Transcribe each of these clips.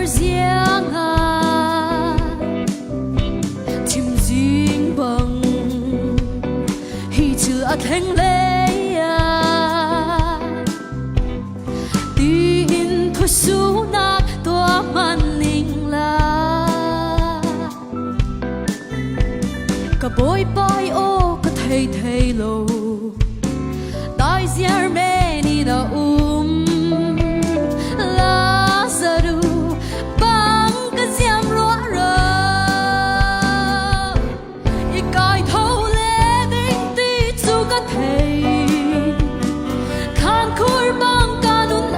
thở riêng chim riêng bằng hi chưa thanh lệ tin thôi su na tua man ninh la cả bôi bay ô cả thầy thầy lô đại diện mẹ ni na Lazaro bang cái diam loa rơ y cài thâu lê đinh tí chu cái thầy khan khur bang kanun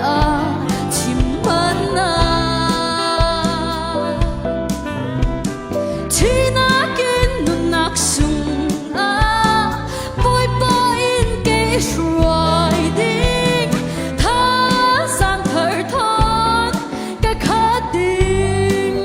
chim man chi na kin nun nak sung boy boy in ke shuai ding tha sang thở thon cái khát ding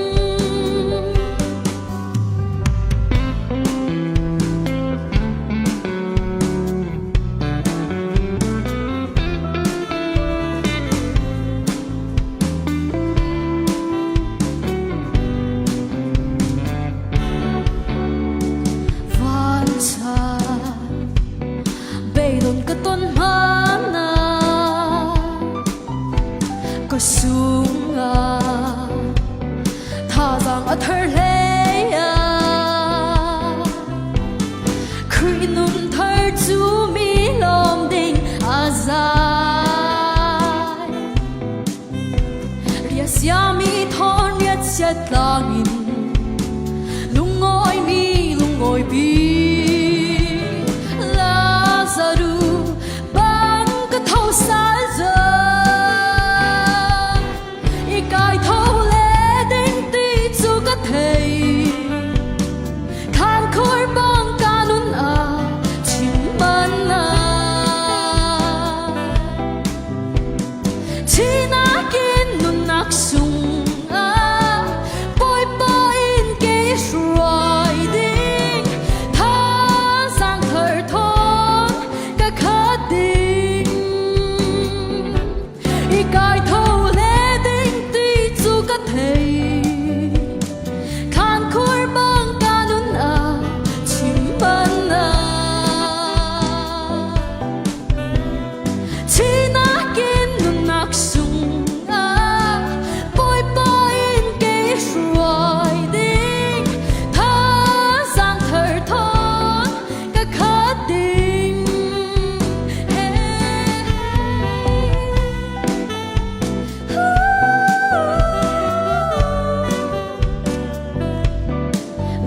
van sa bay lon cái ton mana có sung tha rằng ở thở lệ khi nun thở chú mi lom ding azai ria sia mi thon ria chat langin lung ngồi bi Lazaro bang cái thâu xa giờ y cài thâu lê đinh tí chu cái thầy khan khôi bang kanun chim man chi na kin nun nak sung boy boy in ke shuai ding tha sang thở thon cái khát ding y cài thâu lê đinh tí chu cái thầy khan khôi bang kanun chim man chi na kin nun nak sung boy boy in ke shuai ding tha sang thở thon cái khát ding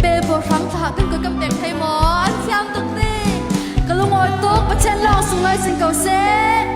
bê bồ phẳng thả từng cái cầm đẹp thay mò anh xem từng đi cái lúc ngồi tốt bắt chen lo xuống lại xin cầu xe